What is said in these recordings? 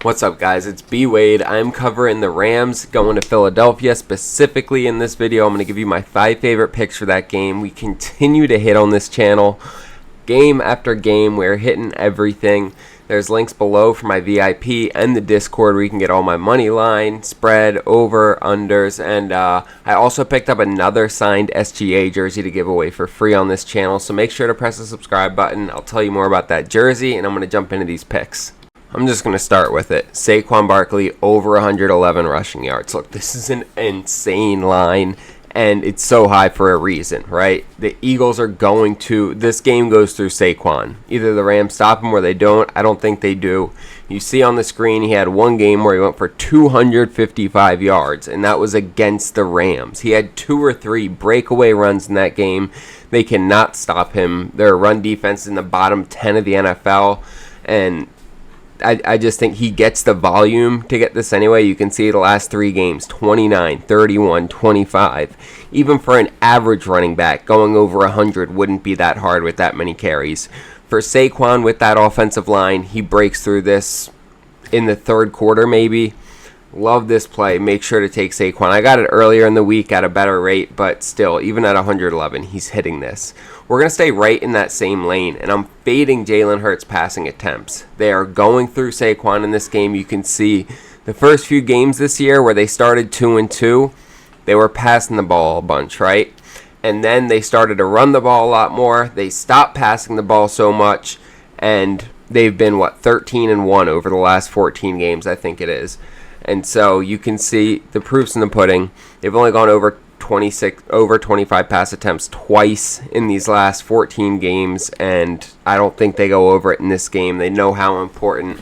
What's up, guys? It's B Wade. I'm covering the Rams going to Philadelphia. Specifically in this video, I'm going to give you my 5 favorite picks for that game. We continue to hit on this channel game after game. We're hitting everything. There's links below for my VIP and the Discord where you can get all my money line, spread, over, unders, and I also picked up another signed SGA jersey to give away for free on this channel. So make sure to press the subscribe button. I'll tell you more about that jersey, and I'm going to jump into these picks. I'm just going to start with it. Saquan Barkley, over 111 rushing yards. Look, this is an insane line, and it's so high for a reason, right? The Eagles are going to, this game goes through Saquon. Either the Rams stop him or they don't. I don't think they do. You see on the screen, he had one game where he went for 255 yards, and that was against the Rams. He had 2 or 3 breakaway runs in that game. They cannot stop him. Their run defense is in the bottom 10 of the NFL, and I just think he gets the volume to get this anyway. You can see the last 3 games, 29, 31, 25. Even for an average running back, going over 100 wouldn't be that hard with that many carries. For Saquon, with that offensive line, he breaks through this in the third quarter maybe. Love this play. Make sure to take Saquon. I got it earlier in the week at a better rate, but still, even at 111, he's hitting this. We're going to stay right in that same lane, and I'm fading Jalen Hurts' passing attempts. They are going through Saquon in this game. You can see the first few games this year where they started 2-2, they were passing the ball a bunch, right? And then they started to run the ball a lot more. They stopped passing the ball so much, and they've been, 13-1 over the last 14 games, I think it is. And so you can see the proof's in the pudding. They've only gone over 25 pass attempts twice in these last 14 games, and I don't think they go over it in this game. They know how important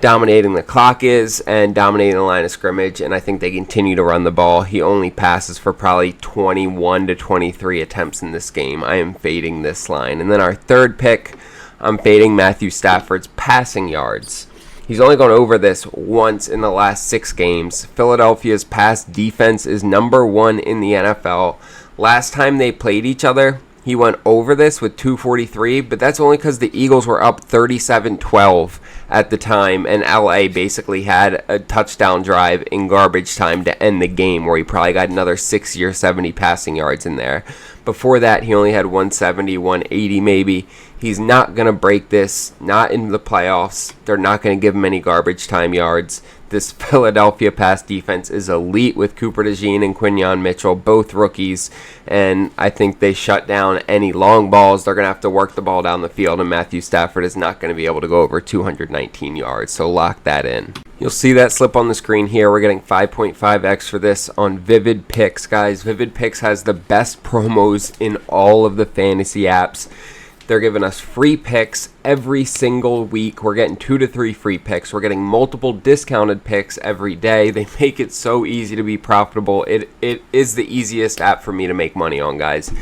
dominating the clock is and dominating the line of scrimmage, and I think they continue to run the ball. He only passes for probably 21 to 23 attempts in this game. I am fading this line. And then our third pick, I'm fading Matthew Stafford's passing yards. He's only gone over this once in the last 6 games. Philadelphia's pass defense is number 1 in the NFL. Last time they played each other, he went over this with 243, but that's only because the Eagles were up 37-12 at the time, and LA basically had a touchdown drive in garbage time to end the game where he probably got another 60 or 70 passing yards in there. Before that, he only had 170, 180 maybe. He's not going to break this, not in the playoffs. They're not going to give him any garbage time yards. This Philadelphia pass defense is elite with Cooper DeJean and Quinyon Mitchell, both rookies, and I think they shut down any long balls. They're going to have to work the ball down the field, and Matthew Stafford is not going to be able to go over 219 yards, so lock that in. You'll see that slip on the screen here. We're getting 5.5x for this on PrizePicks, guys. PrizePicks has the best promos in all of the fantasy apps. They're giving us free picks every single week. We're getting 2 to 3 free picks. We're getting multiple discounted picks every day. They make it so easy to be profitable. It is the easiest app for me to make money on, guys.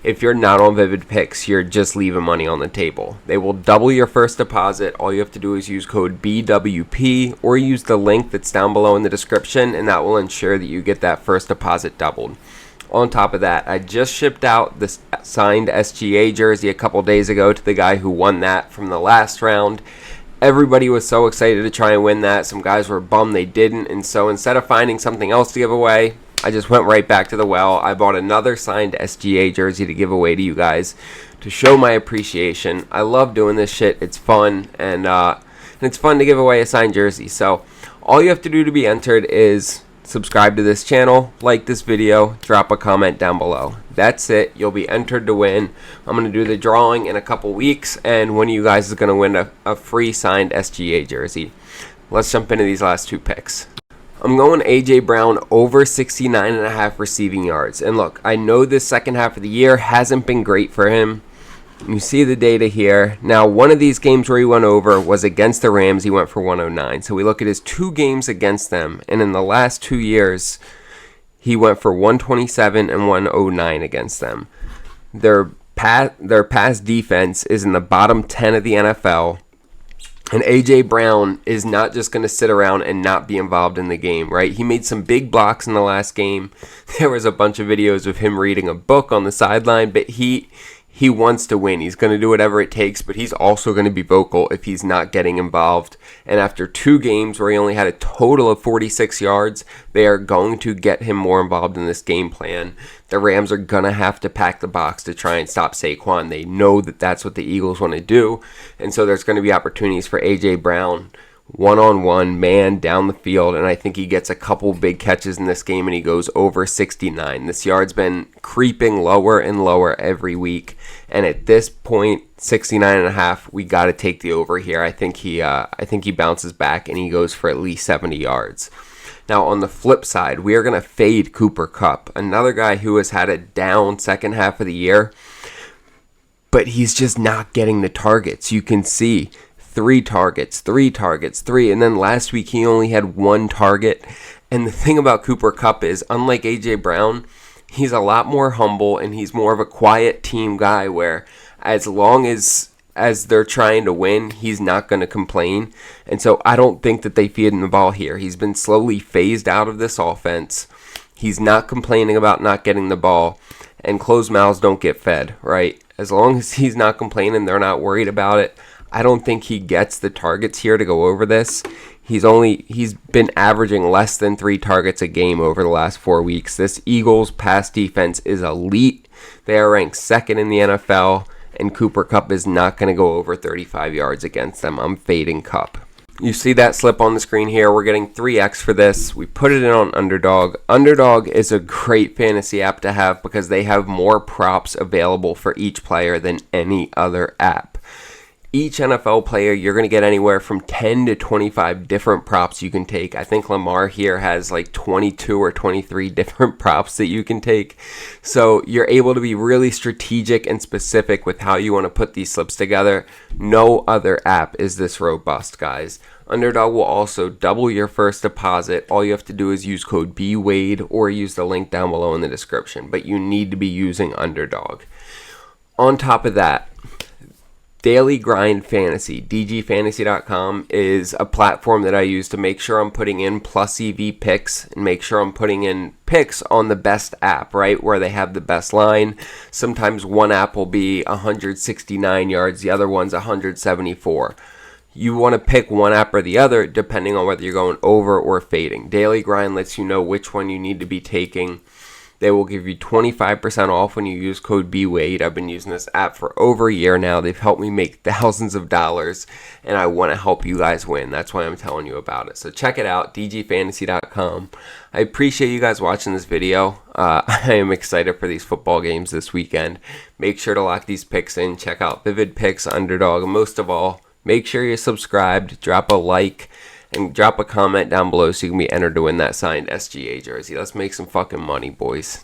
If you're not on PrizePicks, you're just leaving money on the table. They will double your first deposit. All you have to do is use code BWP or use the link that's down below in the description, and that will ensure that you get that first deposit doubled. On top of that, I just shipped out this signed SGA jersey a couple days ago to the guy who won that from the last round. Everybody was so excited to try and win that. Some guys were bummed they didn't, and so instead of finding something else to give away, I just went right back to the well. I bought another signed SGA jersey to give away to you guys to show my appreciation. I love doing this shit. It's fun, and it's fun to give away a signed jersey. So all you have to do to be entered is subscribe to this channel, like this video, drop a comment down below. That's it. You'll be entered to win. I'm going to do the drawing in a couple weeks, and one of you guys is going to win a free signed SGA jersey. Let's jump into these last 2 picks. I'm going A.J. Brown over 69.5 receiving yards. And look, I know this second half of the year hasn't been great for him. You see the data here. Now, one of these games where he went over was against the Rams. He went for 109. So we look at his 2 games against them, and in the last 2 years, he went for 127 and 109 against them. Their pass defense is in the bottom 10 of the NFL, and A.J. Brown is not just going to sit around and not be involved in the game, right? He made some big blocks in the last game. There was a bunch of videos of him reading a book on the sideline, but he he wants to win. He's going to do whatever it takes, but he's also going to be vocal if he's not getting involved. And after 2 games where he only had a total of 46 yards, they are going to get him more involved in this game plan. The Rams are going to have to pack the box to try and stop Saquon. They know that that's what the Eagles want to do. And so there's going to be opportunities for A.J. Brown, one-on-one, man down the field, and I think he gets a couple big catches in this game and he goes over 69. This yard's been creeping lower and lower every week, and at this point, 69.5, we got to take the over here. I think he bounces back and he goes for at least 70 yards. Now, on the flip side, we are going to fade Cooper Kupp, another guy who has had a down second half of the year, but he's just not getting the targets. You can see 3 targets, 3 targets, 3. And then last week he only had 1 target. And the thing about Cooper Kupp is, unlike A.J. Brown, he's a lot more humble and he's more of a quiet team guy where as long as they're trying to win, he's not going to complain. And so I don't think that they feed him the ball here. He's been slowly phased out of this offense. He's not complaining about not getting the ball. And closed mouths don't get fed, right? As long as he's not complaining, they're not worried about it. I don't think he gets the targets here to go over this. He's been averaging less than 3 targets a game over the last 4 weeks. This Eagles pass defense is elite. They are ranked 2nd in the NFL, and Cooper Kupp is not going to go over 35 yards against them. I'm fading Kupp. You see that slip on the screen here. We're getting 3x for this. We put it in on Underdog. Underdog is a great fantasy app to have because they have more props available for each player than any other app. Each NFL player, you're going to get anywhere from 10 to 25 different props you can take. I think Lamar here has like 22 or 23 different props that you can take. So you're able to be really strategic and specific with how you want to put these slips together. No other app is this robust, guys. Underdog will also double your first deposit. All you have to do is use code BWADE or use the link down below in the description. But you need to be using Underdog. On top of that, Daily Grind Fantasy, dgfantasy.com, is a platform that I use to make sure I'm putting in plus EV picks and make sure I'm putting in picks on the best app, right, where they have the best line. Sometimes one app will be 169 yards, the other one's 174. You want to pick one app or the other depending on whether you're going over or fading. Daily Grind lets you know which one you need to be taking. They will give you 25% off when you use code BWADE. I've been using this app for over a year now. They've helped me make thousands of dollars, and I want to help you guys win. That's why I'm telling you about it. So check it out, dgfantasy.com. I appreciate you guys watching this video. I am excited for these football games this weekend. Make sure to lock these picks in. Check out Vivid Picks, Underdog, and most of all, make sure you're subscribed. Drop a like. And drop a comment down below so you can be entered to win that signed SGA jersey. Let's make some fucking money, boys.